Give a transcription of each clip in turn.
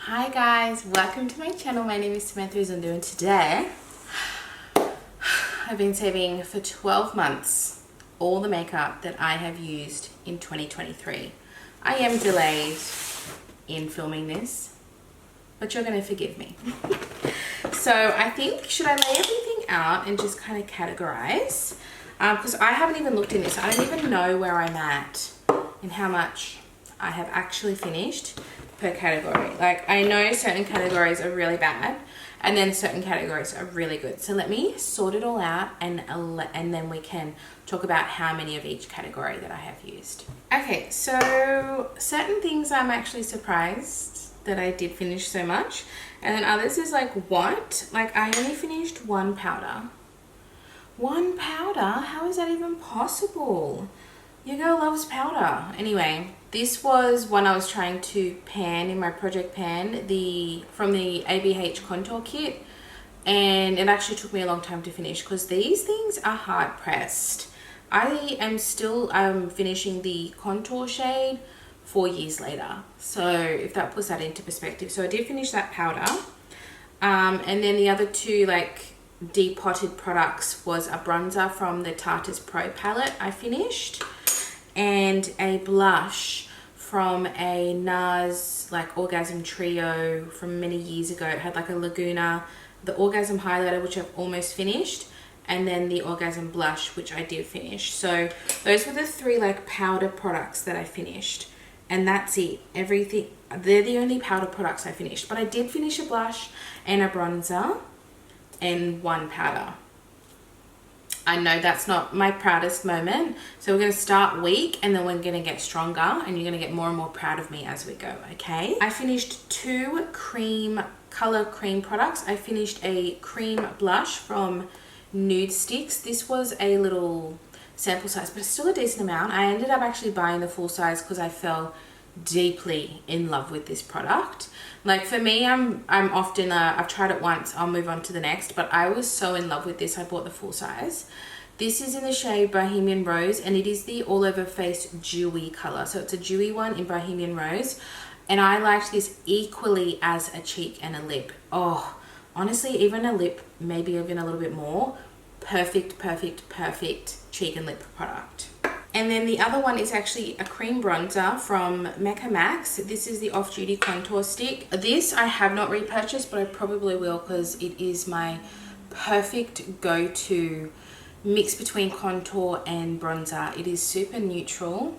Hi guys, welcome to my channel. My name is Samantha Zundu and today I've been saving for 12 months all the makeup that I have used in 2023. I am delayed in filming this, but you're going to forgive me. So I think, should I lay everything out and just kind of categorize? Because I haven't even looked in this. I don't even know where I'm at and how much I have actually finished per category. Like, I know certain categories are really bad and then certain categories are really good. So let me sort it all out and then we can talk about how many of each category that I have used. Okay, so certain things I'm actually surprised that I did finish so much, and then others is like, what? Like, I only finished one powder. One powder? How is that even possible? Your girl loves powder. Anyway, this was one I was trying to pan in my project pan, from the ABH contour kit, and it actually took me a long time to finish because these things are hard pressed. I am still finishing the contour shade 4 years later, so if that puts that into perspective. So I did finish that powder, and then the other two like depotted products was a bronzer from the Tarte's Pro palette I finished, and a blush from a NARS like Orgasm Trio from many years ago. It had like a Laguna, the Orgasm highlighter, which I've almost finished, and then the Orgasm blush, which I did finish. So those were the three like powder products that I finished, and that's it. Everything, they're the only powder products I finished, but I did finish a blush and a bronzer and one powder. I know that's not my proudest moment, so we're going to start weak and then we're going to get stronger and you're going to get more and more proud of me as we go, okay? I finished two color cream products. I finished a cream blush from Nude Sticks. This was a little sample size, but it's still a decent amount. I ended up actually buying the full size because I fell deeply in love with this product. Like, for me, I'm often I've tried it once, I'll move on to the next, but I was so in love with this I bought the full size. This is in the shade Bohemian Rose, and it is the all over face dewy color, so it's a dewy one in Bohemian Rose, and I liked this equally as a cheek and a lip. Oh, honestly, even a lip, maybe even a little bit more. Perfect cheek and lip product. And then the other one is actually a cream bronzer from Mecca Max. This is the off-duty contour stick. This I have not repurchased, but I probably will because it is my perfect go-to mix between contour and bronzer. It is super neutral.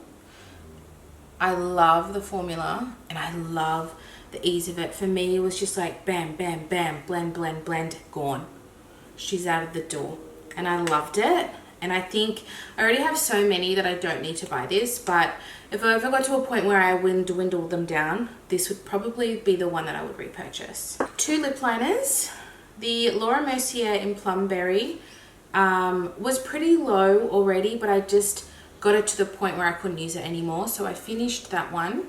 I love the formula and I love the ease of it. For me, it was just like bam, bam, bam, blend, blend, blend, gone. She's out of the door, and I loved it. And I think I already have so many that I don't need to buy this, but if I ever got to a point where I would dwindle them down, this would probably be the one that I would repurchase. Two lip liners. The Laura Mercier in Plumberry was pretty low already, but I just got it to the point where I couldn't use it anymore, so I finished that one.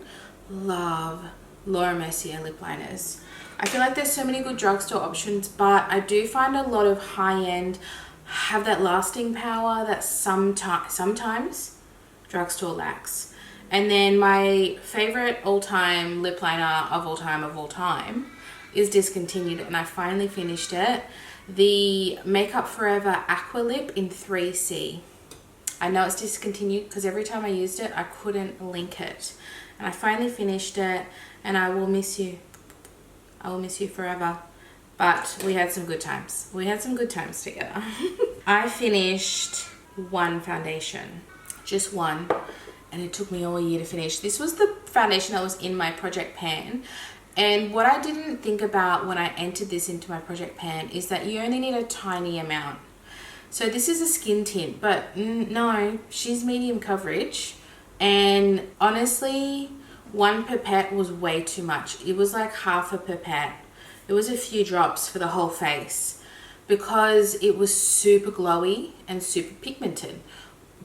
Love Laura Mercier lip liners. I feel like there's so many good drugstore options, but I do find a lot of high-end have that lasting power that sometimes drugstore lacks. And then my favorite all-time lip liner of all time is discontinued, and I finally finished it. The Makeup Forever Aqua Lip in 3C. I know it's discontinued because every time I used it I couldn't link it, and I finally finished it, and I will miss you. I will miss you forever. But we had some good times. We had some good times together. I finished one foundation, just one, and it took me all year to finish. This was the foundation that was in my project pan. And what I didn't think about when I entered this into my project pan is that you only need a tiny amount. So this is a skin tint, but no, she's medium coverage. And honestly, one pipette was way too much. It was like half a pipette. It was a few drops for the whole face because it was super glowy and super pigmented.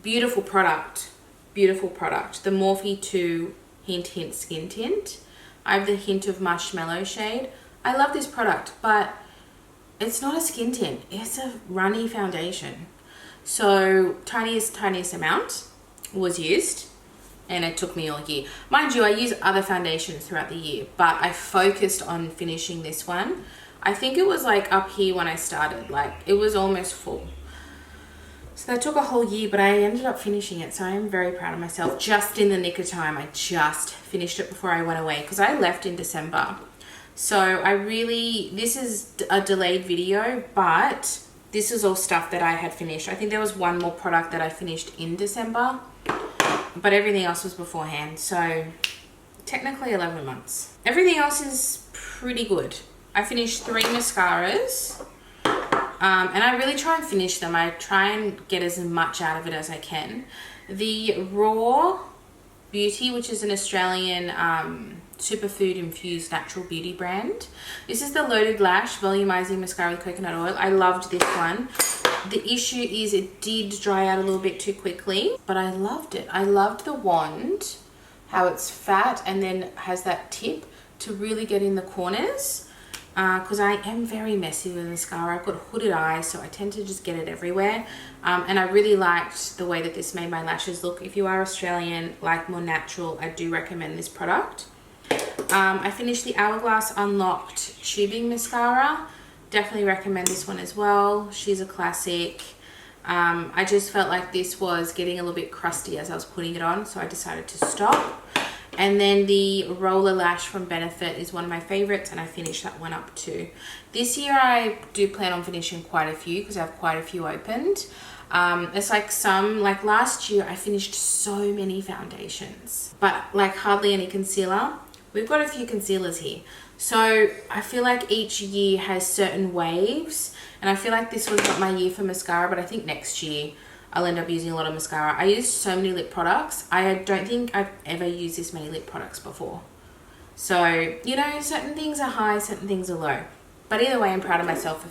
Beautiful product, beautiful product. The Morphe 2 Hint Skin Tint. I have the Hint of Marshmallow shade. I love this product, but it's not a skin tint. It's a runny foundation. So tiniest amount was used, and it took me all year. Mind you, I use other foundations throughout the year, but I focused on finishing this one. I think it was like up here when I started, like it was almost full. So that took a whole year, but I ended up finishing it. So I am very proud of myself. Just in the nick of time, I just finished it before I went away because I left in December. So this is a delayed video, but this is all stuff that I had finished. I think there was one more product that I finished in December, but everything else was beforehand. So technically 11 months. Everything else is pretty good. I finished 3 mascaras, and I really try and finish them. I try and get as much out of it as I can. The Raw Beauty, which is an Australian superfood infused natural beauty brand. This is the Loaded Lash Volumizing Mascara with Coconut Oil. I loved this one. The issue is it did dry out a little bit too quickly, but I loved it. I loved the wand, how it's fat and then has that tip to really get in the corners, because I am very messy with mascara. I've got hooded eyes, so I tend to just get it everywhere, and I really liked the way that this made my lashes look. If you are Australian, like more natural, I do recommend this product. I finished the Hourglass Unlocked Tubing Mascara. Definitely recommend this one as well. She's a classic. I just felt like this was getting a little bit crusty as I was putting it on, so I decided to stop. And then the Roller Lash from Benefit is one of my favorites, and I finished that one up too. This year I do plan on finishing quite a few because I have quite a few opened. It's like last year I finished so many foundations, but like hardly any concealer. We've got a few concealers here. So I feel like each year has certain waves, and I feel like this was not my year for mascara, but I think next year I'll end up using a lot of mascara. I use so many lip products. I don't think I've ever used this many lip products before. So, you know, certain things are high, certain things are low. But either way, I'm proud of myself for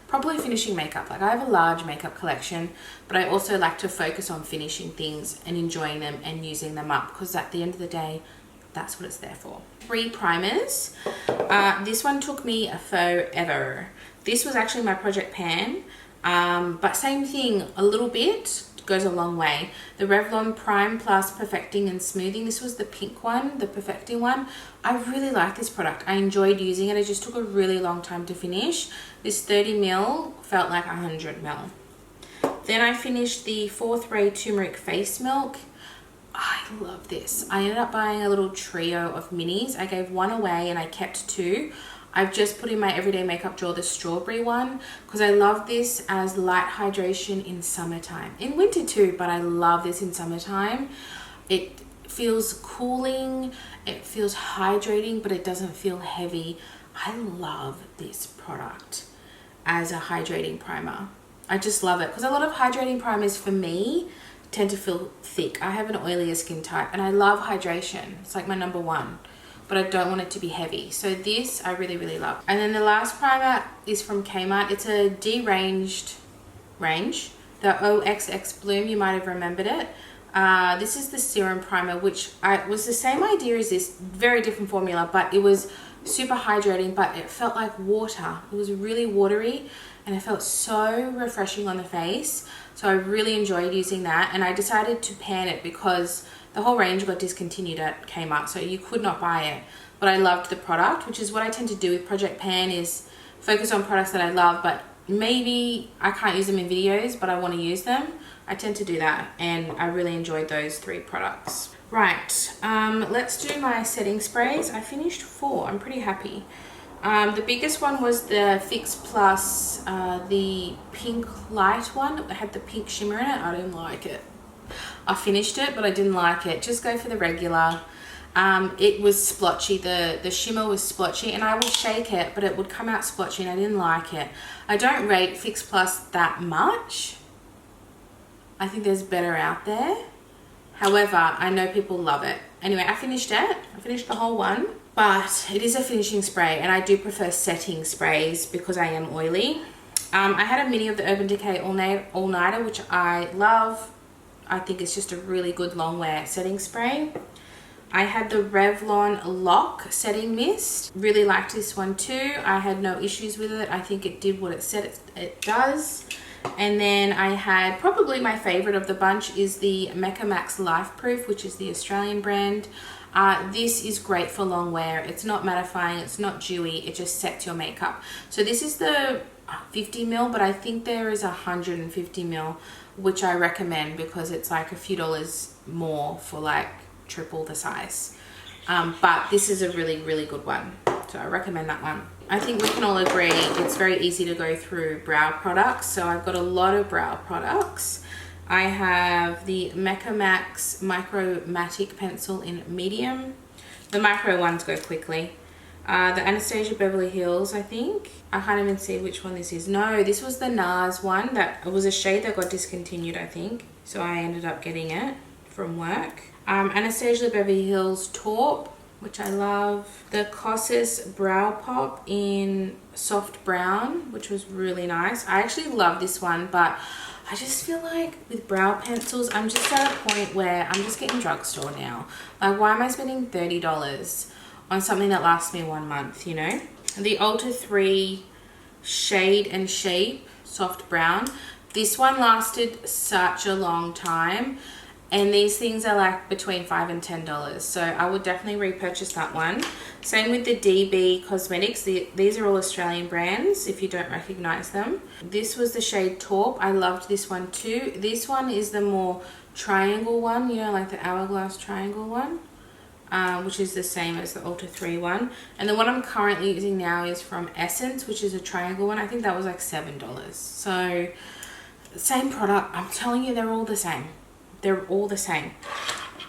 properly finishing makeup. Like, I have a large makeup collection, but I also like to focus on finishing things and enjoying them and using them up, because at the end of the day, that's what it's there for. 3 primers. This one took me forever. This was actually my Project Pan, but same thing, a little bit goes a long way. The Revlon Prime Plus Perfecting and Smoothing. This was the pink one, the perfecting one. I really like this product. I enjoyed using it. It just took a really long time to finish. This 30ml felt like 100ml. Then I finished the 4th Ray Turmeric Face Milk. I love this. I ended up buying a little trio of minis. I gave one away and I kept 2. I've just put in my everyday makeup drawer the strawberry one because I love this as light hydration in summertime. In winter too, but I love this in summertime. It feels cooling, it feels hydrating, but it doesn't feel heavy. I love this product as a hydrating primer. I just love it because a lot of hydrating primers for me tend to feel thick. I have an oilier skin type and I love hydration. It's like my number 1. But I don't want it to be heavy. So this I really, really love. And then the last primer is from Kmart. It's a deranged range, the OXX Bloom. You might have remembered it. This is the serum primer, which was the same idea as this, very different formula, but it was super hydrating, but it felt like water. It was really watery and it felt so refreshing on the face. So I really enjoyed using that, and I decided to pan it because the whole range got discontinued at Kmart, so you could not buy it. But I loved the product, which is what I tend to do with Project Pan, is focus on products that I love, but maybe I can't use them in videos, but I want to use them. I tend to do that, and I really enjoyed those 3 products. Right, let's do my setting sprays. I finished 4. I'm pretty happy. The biggest one was the Fix Plus, the pink light one. It had the pink shimmer in it. I didn't like it. I finished it, but I didn't like it. Just go for the regular. It was splotchy. The shimmer was splotchy, and I would shake it, but it would come out splotchy, and I didn't like it. I don't rate Fix Plus that much. I think there's better out there. However, I know people love it. Anyway, I finished it. I finished the whole one. But it is a finishing spray, and I do prefer setting sprays because I am oily. I had a mini of the Urban Decay All Nighter, which I love. I think it's just a really good long wear setting spray. I had the Revlon Lock Setting Mist. Really liked this one too. I had no issues with it. I think it did what it said it does. And then I had probably my favorite of the bunch is the Mecca Max Life Proof, which is the Australian brand. This is great for long wear. It's not mattifying, it's not dewy, it just sets your makeup. So this is the 50 mil, but I think there is 150 mil, which I recommend because it's like a few dollars more for like triple the size. But this is a really, really good one. So I recommend that one. I think we can all agree it's very easy to go through brow products. So I've got a lot of brow products. I have the Mecca Max Micro Matic Pencil in medium. The micro ones go quickly. The Anastasia Beverly Hills, I think. I can't even see which one this is. No, this was the NARS one. That was a shade that got discontinued, I think. So I ended up getting it from work. Anastasia Beverly Hills Taupe, which I love. The Kosas Brow Pop in soft brown, which was really nice. I actually love this one, but I just feel like with brow pencils, I'm just at a point where I'm just getting drugstore now. Like, why am I spending $30 on something that lasts me 1 month, you know? The Ulta 3 Shade and Shape Soft Brown. This one lasted such a long time. And these things are like between $5 and $10. So I would definitely repurchase that one. Same with the DB Cosmetics. These are all Australian brands if you don't recognize them. This was the shade Taupe. I loved this one too. This one is the more triangle one, you know, like the hourglass triangle one, which is the same as the Ulta 3 one. And the one I'm currently using now is from Essence, which is a triangle one. I think that was like $7. So same product. I'm telling you, they're all the same. They're all the same.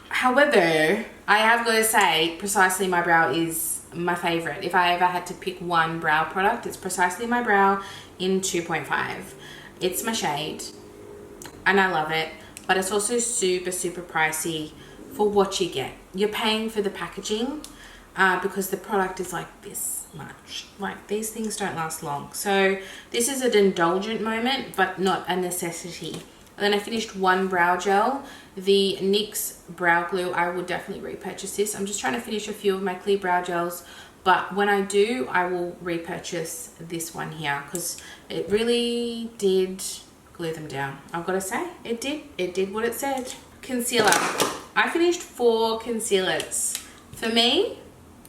However, I have got to say, Precisely My Brow is my favorite. If I ever had to pick one brow product, it's Precisely My Brow in 2.5. It's my shade and I love it, but it's also super, super pricey for what you get. You're paying for the packaging because the product is like this much. Like, these things don't last long. So this is an indulgent moment, but not a necessity. And then I finished one brow gel, the NYX Brow Glue. I would definitely repurchase this. I'm just trying to finish a few of my clear brow gels, but when I do, I will repurchase this one here because it really did glue them down. I've got to say, it did what it said. Concealer. I finished 4 concealers. For me,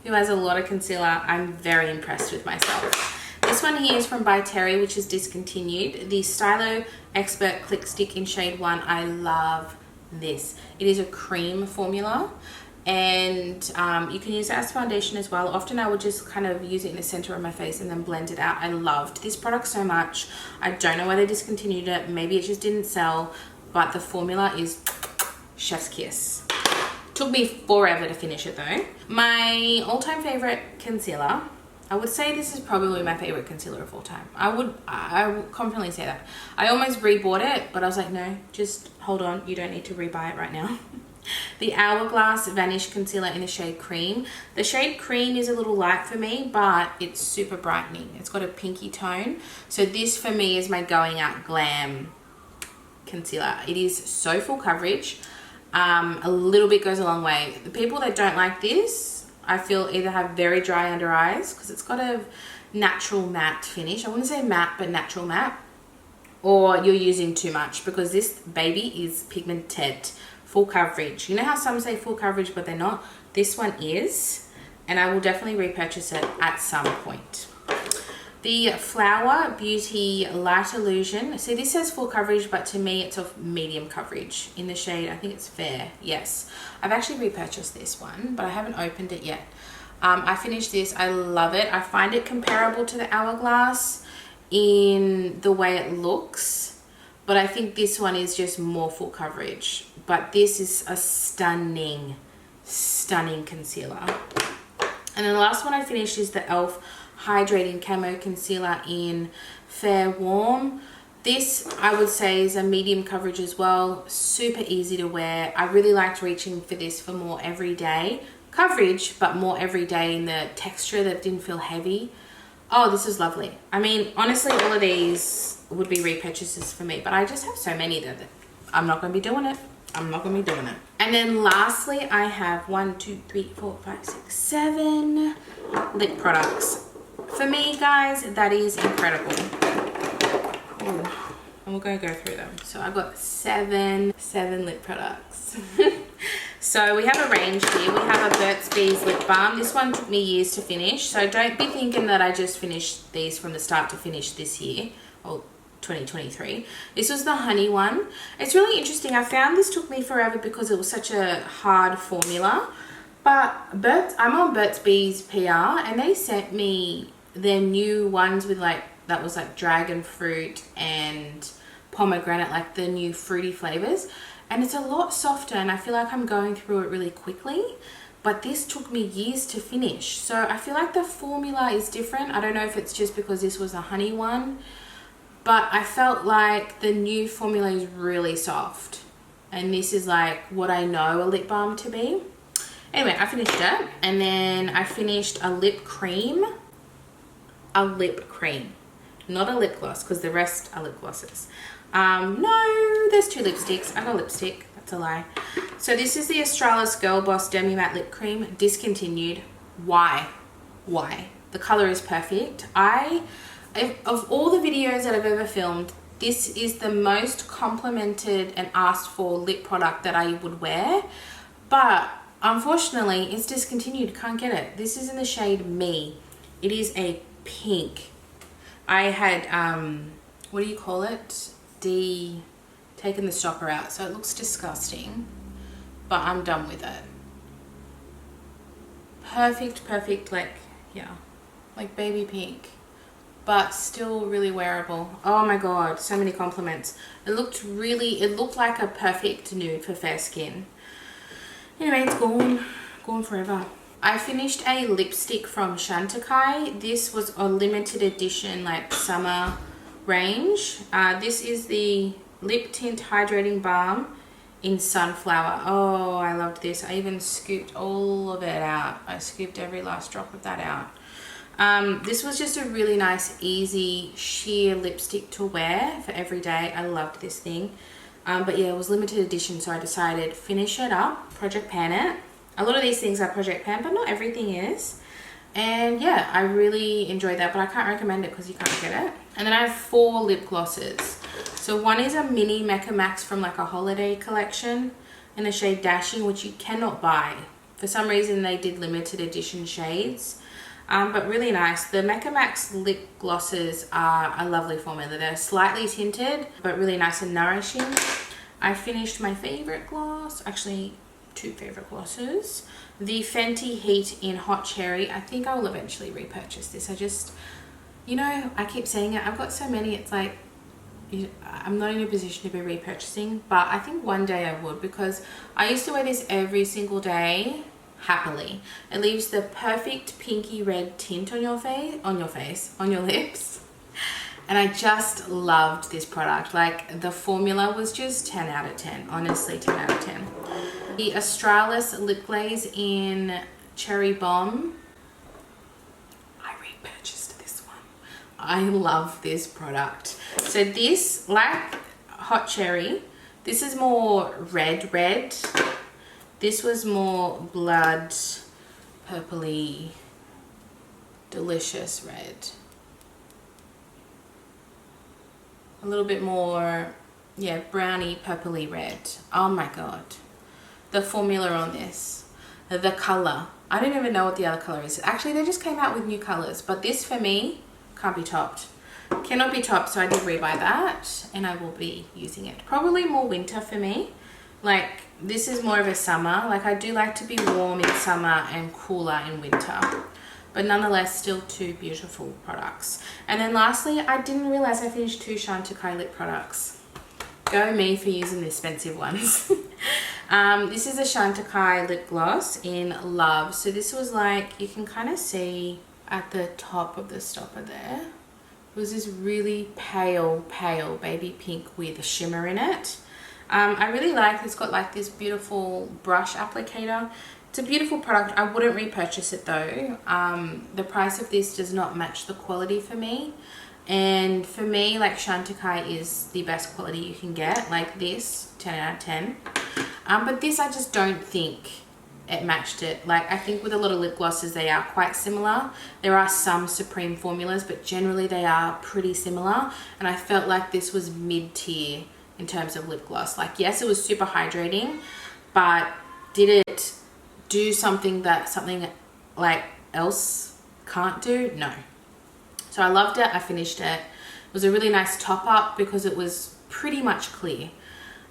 who has a lot of concealer, I'm very impressed with myself. This one here is from By Terry, which is discontinued. The Stylo Expert Click Stick in shade 1. I love this. It is a cream formula, and you can use it as foundation as well. Often I would just kind of use it in the center of my face and then blend it out. I loved this product so much. I don't know why they discontinued it. Maybe it just didn't sell, but the formula is chef's kiss. Took me forever to finish it though. My all-time favorite concealer, I would say this is probably my favorite concealer of all time. I would confidently say that. I almost rebought it, but I was like, no, just hold on. You don't need to rebuy it right now. The Hourglass Vanish Concealer in the shade Cream. The shade Cream is a little light for me, but it's super brightening. It's got a pinky tone. So this for me is my going out glam concealer. It is so full coverage. A little bit goes a long way. The people that don't like this, I feel, either have very dry under eyes because it's got a natural matte finish. I wouldn't say matte, but natural matte. Or you're using too much because this baby is pigmented, full coverage. You know how some say full coverage, but they're not? This one is, and I will definitely repurchase it at some point. The Flower Beauty Light Illusion. See, this says full coverage, but to me it's of medium coverage in the shade. I think it's Fair. Yes. I've actually repurchased this one, but I haven't opened it yet. I finished this. I love it. I find it comparable to the Hourglass in the way it looks, but I think this one is just more full coverage. But this is a stunning, stunning concealer. And then the last one I finished is the e.l.f. Hydrating Camo Concealer in Fair Warm. This, I would say, is a medium coverage as well. Super easy to wear. I really liked reaching for this for more everyday coverage, but more everyday in the texture that didn't feel heavy. Oh, this is lovely. I mean, honestly, all of these would be repurchases for me, but I just have so many that I'm not going to be doing it. I'm not going to be doing it. And then lastly, I have 1, 2, 3, 4, 5, 6, 7 lip products. For me, guys, that is incredible. Ooh. and we're going to go through them. So I got seven lip products. So we have a range here. We have a Burt's Bees lip balm. This one took me years to finish, so don't be thinking that I just finished these from the start to finish this year, or 2023. This was the honey one. It's really interesting. I found this took me forever because it was such a hard formula, but I'm on Burt's Bees PR, and they sent me their new ones with like, that was like dragon fruit and pomegranate, like the new fruity flavors, and it's a lot softer, and I feel like I'm going through it really quickly, but this took me years to finish. So I feel like the formula is different. I don't know if it's just because this was a honey one, but I felt like the new formula is really soft, and this is like what I know a lip balm to be. Anyway, I finished it, and then I finished a lip cream. A lip cream, not a lip gloss, because the rest are lip glosses. No, there's two lipsticks. I got lipstick, that's a lie. So this is the Australis Girl Boss Demi Matte Lip Cream, discontinued. Why? The color is perfect. Of all the videos that I've ever filmed, this is the most complimented and asked for lip product that I would wear, but unfortunately it's discontinued. Can't get it. This is in the shade Me. It is a pink. I had what do you call it, taken the stopper out, so it looks disgusting, but I'm done with it. Perfect, like, yeah, like baby pink, but still really wearable. Oh my god, so many compliments. It looked like a perfect nude for fair skin. Anyway, it's gone forever. I finished a lipstick from Chantecaille. This was a limited edition, like summer range. This is the Lip Tint Hydrating Balm in Sunflower. Oh, I loved this. I even scooped all of it out. I scooped every last drop of that out. This was just a really nice, easy, sheer lipstick to wear for every day. I loved this thing. But yeah, it was limited edition, so I decided finish it up, project pan it. A lot of these things are project pan, but not everything is. And yeah, I really enjoyed that, but I can't recommend it because you can't get it. And then I have 4 lip glosses. So one is a mini Mecca Max from like a holiday collection in the shade Dashing, which you cannot buy. For some reason they did limited edition shades, but really nice. The Mecca Max lip glosses are a lovely formula. They're slightly tinted, but really nice and nourishing. I finished my favorite gloss, actually 2 favorite glosses. The Fenty Heat in Hot Cherry. I think I will eventually repurchase this. I just, you know, I keep saying it, I've got so many, it's like, I'm not in a position to be repurchasing, but I think one day I would, because I used to wear this every single day, happily. It leaves the perfect pinky red tint on your lips. And I just loved this product. Like, the formula was just 10 out of 10, honestly, 10 out of 10. The Australis Lip Glaze in Cherry Bomb. I repurchased this one. I love this product. So this, like Hot Cherry, this is more red. This was more blood, purpley, delicious red. A little bit more, yeah, browny, purpley red. Oh my god. The formula on this, the color. I don't even know what the other color is. Actually, they just came out with new colors, but this for me can't be topped. Cannot be topped, so I did rebuy that, and I will be using it. Probably more winter for me. Like, this is more of a summer. Like, I do like to be warm in summer and cooler in winter. But nonetheless, still 2 beautiful products. And then lastly, I didn't realize I finished 2 Chantecaille lip products. Go me for using the expensive ones. This is a Chantecaille lip gloss in Love. So this was like, you can kind of see at the top of the stopper there. It was this really pale baby pink with a shimmer in it. I really like, it's got like this beautiful brush applicator. It's a beautiful product. I wouldn't repurchase it though. The price of this does not match the quality for me. And for me, like, Chantecaille is the best quality you can get. Like this, 10 out of 10. But this I just don't think it matched it. Like, I think with a lot of lip glosses, they are quite similar. There are some Supreme formulas, but generally they are pretty similar. And I felt like this was mid-tier in terms of lip gloss. Like, yes, it was super hydrating, but did it do something that something like else can't do? No. So I loved it. I finished it. It was a really nice top up because it was pretty much clear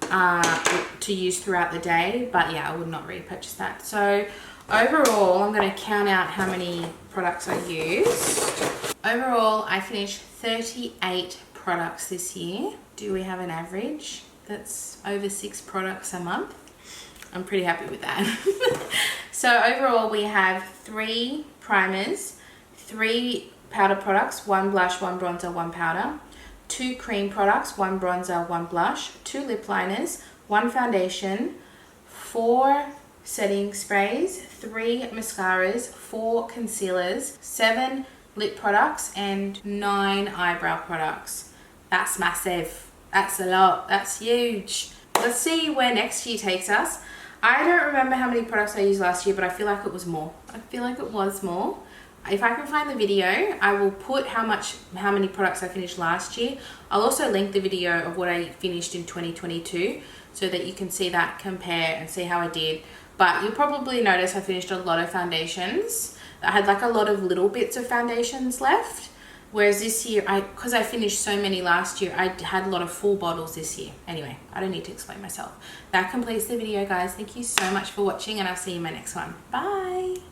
to use throughout the day. But yeah, I would not repurchase that. So overall, I'm going to count out how many products I used. Overall, I finished 38 products this year. Do we have an average that's over 6 products a month? I'm pretty happy with that. So overall, we have 3 primers, 3 powder products, 1 blush, 1 bronzer, 1 powder, 2 cream products, 1 bronzer, 1 blush, 2 lip liners, 1 foundation, 4 setting sprays, 3 mascaras, 4 concealers, 7 lip products, and 9 eyebrow products. That's massive. That's a lot. That's huge. Let's see where next year takes us. I don't remember how many products I used last year, but I feel like it was more. I feel like it was more. If I can find the video, I will put how many products I finished last year. I'll also link the video of what I finished in 2022 so that you can see that, compare, and see how I did. But you'll probably notice I finished a lot of foundations. I had like a lot of little bits of foundations left. Whereas this year, because I finished so many last year, I had a lot of full bottles this year. Anyway, I don't need to explain myself. That completes the video, guys. Thank you so much for watching, and I'll see you in my next one. Bye.